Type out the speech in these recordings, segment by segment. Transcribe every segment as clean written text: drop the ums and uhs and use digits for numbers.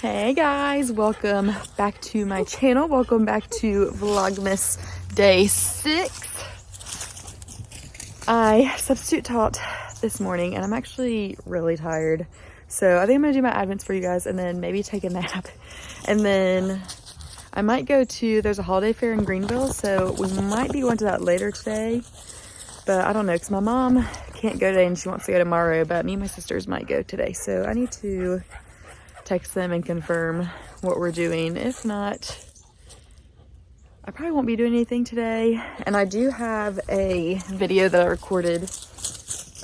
Hey guys, welcome back to my channel. Welcome back to Vlogmas day 6. I substitute taught this morning and I'm actually really tired. So I think I'm gonna do my Advents for you guys and then maybe take a nap. And then I might go to, there's a holiday fair in Greenville, so we might be going to that later today. But I don't know, because my mom can't go today and she wants to go tomorrow, but me and my sisters might go today. So I need to text them and confirm what we're doing. If not, I probably won't be doing anything today. And I do have a video that I recorded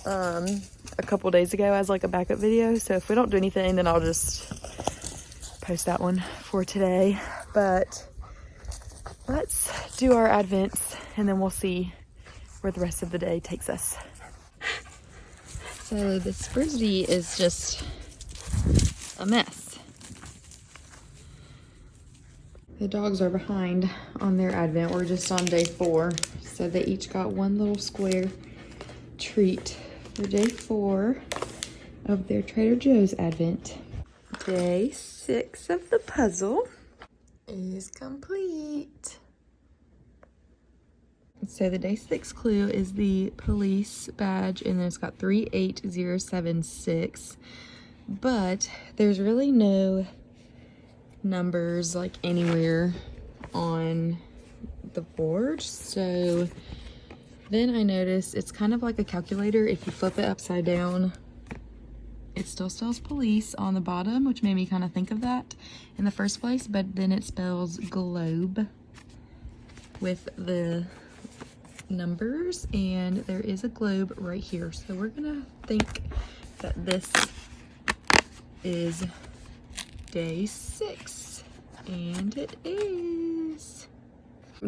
a couple days ago as like a backup video. So if we don't do anything, then I'll just post that one for today. But let's do our Advents and then we'll see where the rest of the day takes us. So this Frisbee is just a mess. The dogs are behind on their Advent. We're just on day 4. So they each got one little square treat for day 4 of their Trader Joe's Advent. Day 6 of the puzzle is complete. So the day 6 clue is the police badge, and then it's got 38076. But there's really no numbers like anywhere on the board. So then I noticed it's kind of like a calculator. If you flip it upside down, it still spells police on the bottom, which made me kind of think of that in the first place. But then it spells globe with the numbers, and there is a globe right here. So we're gonna think that this is day 6, and it is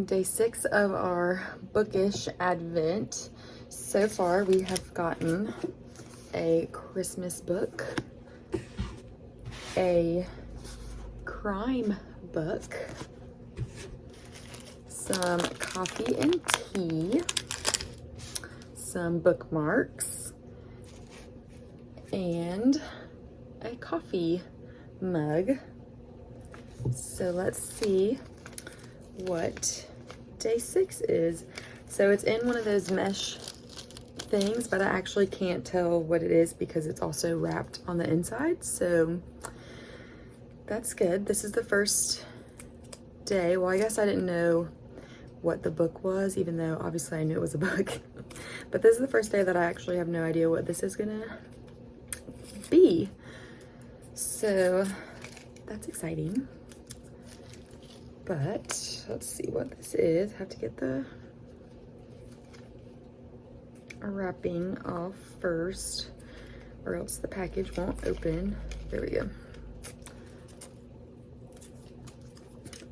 day 6 of our bookish Advent. So far we have gotten a Christmas book, a crime book, some coffee and tea, some bookmarks, and a coffee mug. So let's see what day 6 is. So it's in one of those mesh things, but I actually can't tell what it is because it's also wrapped on the inside. So that's good. This is the first day. Well, I guess I didn't know what the book was, even though obviously I knew it was a book. But this is the first day that I actually have no idea what this is gonna be. So that's exciting. But let's see what this is. I have to get the wrapping off first, or else the package won't open. There we go.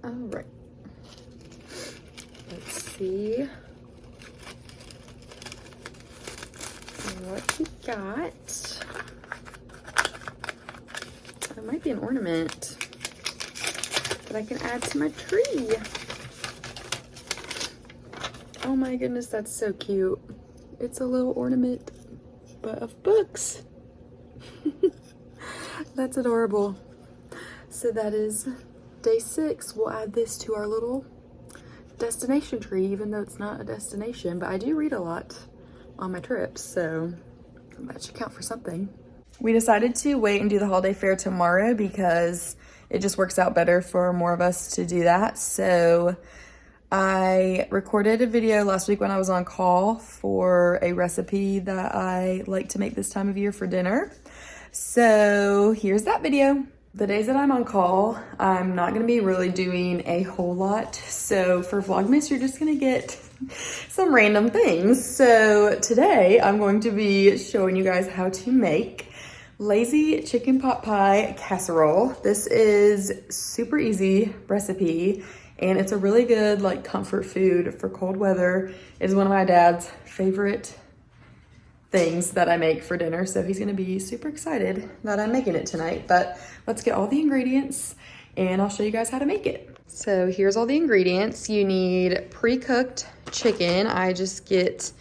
All right. Let's see what we got. It might be an ornament that I can add to my tree. Oh my goodness, that's so cute. It's a little ornament, but of books. That's adorable. So that is day 6. We'll add this to our little destination tree, even though it's not a destination, but I do read a lot on my trips, so that should count for something. We decided to wait and do the holiday fair tomorrow because it just works out better for more of us to do that. So I recorded a video last week when I was on call for a recipe that I like to make this time of year for dinner. So here's that video. The days that I'm on call, I'm not gonna be really doing a whole lot. So for Vlogmas, you're just gonna get some random things. So today I'm going to be showing you guys how to make lazy chicken pot pie casserole. This is super easy recipe and it's a really good like comfort food for cold weather. It's one of my dad's favorite things that I make for dinner, so he's gonna be super excited that I'm making it tonight. But let's get all the ingredients and I'll show you guys how to make it. So here's all the ingredients. You need pre-cooked chicken. I just get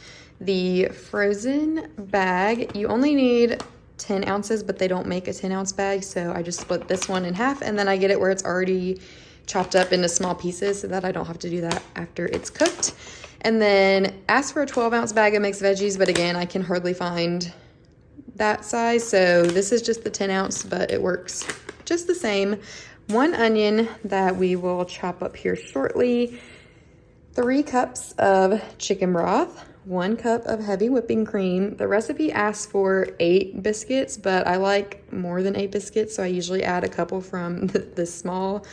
the frozen bag. You only need 10 ounces, but they don't make a 10-ounce bag. So I just split this one in half, and then I get it where it's already chopped up into small pieces so that I don't have to do that after it's cooked. And then ask for a 12-ounce bag of mixed veggies, but again, I can hardly find that size. So this is just the 10-ounce, but it works just the same. 1 onion that we will chop up here shortly. 3 cups of chicken broth. 1 cup of heavy whipping cream. The recipe asks for 8 biscuits, but I like more than 8 biscuits, so I usually add a couple from the small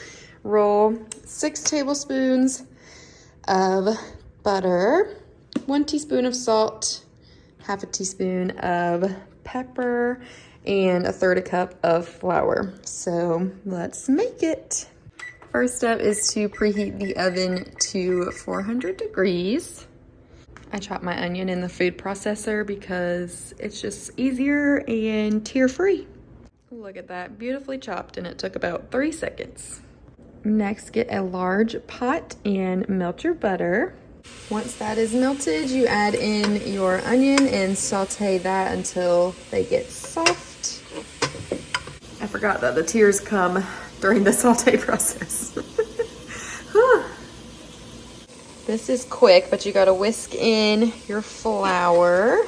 roll. 6 tablespoons of butter. 1 teaspoon of salt. 1/2 teaspoon of pepper. And 1/3 cup of flour. So let's make it. First step is to preheat the oven to 400 degrees. I chop my onion in the food processor because it's just easier and tear-free. Look at that, beautifully chopped, and it took about 3 seconds. Next, get a large pot and melt your butter. Once that is melted, you add in your onion and saute that until they get soft. I forgot that the tears come during the saute process. This is quick, but you gotta whisk in your flour.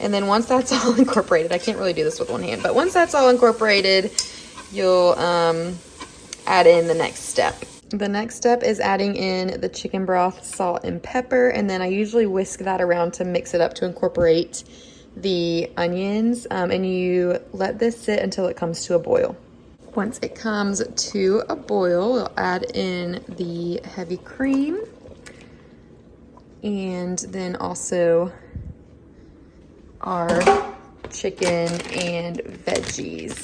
And then once that's all incorporated, I can't really do this with one hand, but once that's all incorporated, you'll add in the next step. The next step is adding in the chicken broth, salt, and pepper, and then I usually whisk that around to mix it up to incorporate the onions, and you let this sit until it comes to a boil. Once it comes to a boil, we'll add in the heavy cream, and then also our chicken and veggies.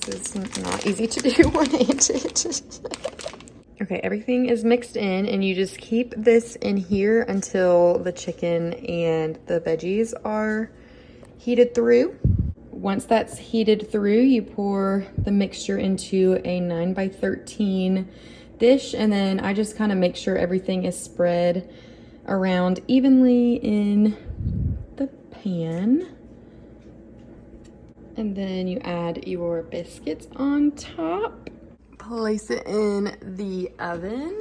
This is not easy to do one-handed. Okay, everything is mixed in, and you just keep this in here until the chicken and the veggies are heated through. Once that's heated through, you pour the mixture into a 9x13 dish, and then I just kind of make sure everything is spread around evenly in the pan. And then you add your biscuits on top. Place it in the oven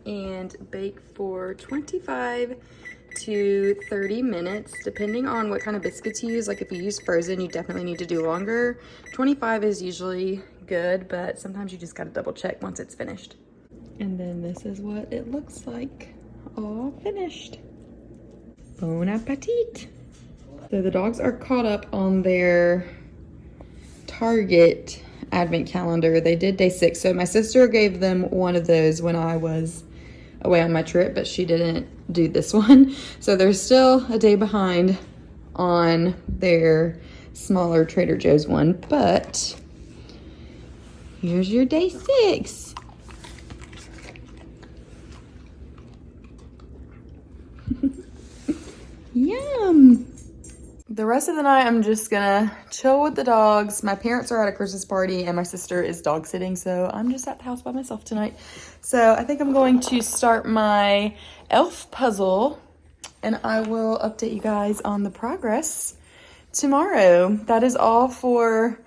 and bake for 25 to 30 minutes, depending on what kind of biscuits you use. Like if you use frozen, you definitely need to do longer. 25 is usually good, but sometimes you just gotta double check once it's finished. And then this is what it looks like, all finished. Bon appetit. So the dogs are caught up on their Target advent calendar. They did day 6. So my sister gave them one of those when I was away on my trip, but she didn't do this one. So they're still a day behind on their smaller Trader Joe's one, but here's your day 6. Yum. The rest of the night, I'm just gonna chill with the dogs. My parents are at a Christmas party and my sister is dog sitting, so I'm just at the house by myself tonight. So I think I'm going to start my elf puzzle, and I will update you guys on the progress tomorrow. That is all for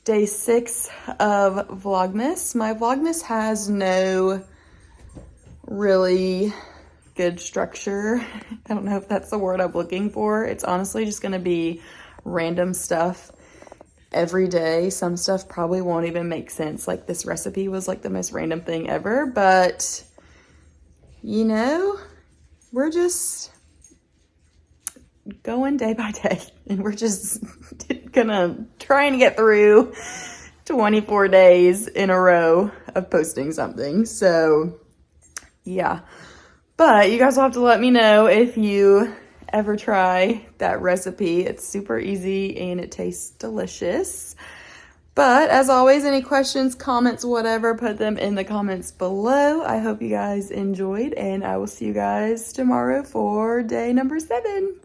day 6 of Vlogmas. My Vlogmas has no really good structure. I don't know if that's the word I'm looking for. It's honestly just gonna be random stuff every day. Some stuff probably won't even make sense. Like this recipe was like the most random thing ever, but you know, we're just going day by day, and we're just gonna try and get through 24 days in a row of posting something. So yeah. But you guys will have to let me know if you ever try that recipe. It's super easy and it tastes delicious. But as always, any questions, comments, whatever, put them in the comments below. I hope you guys enjoyed, and I will see you guys tomorrow for day number 7.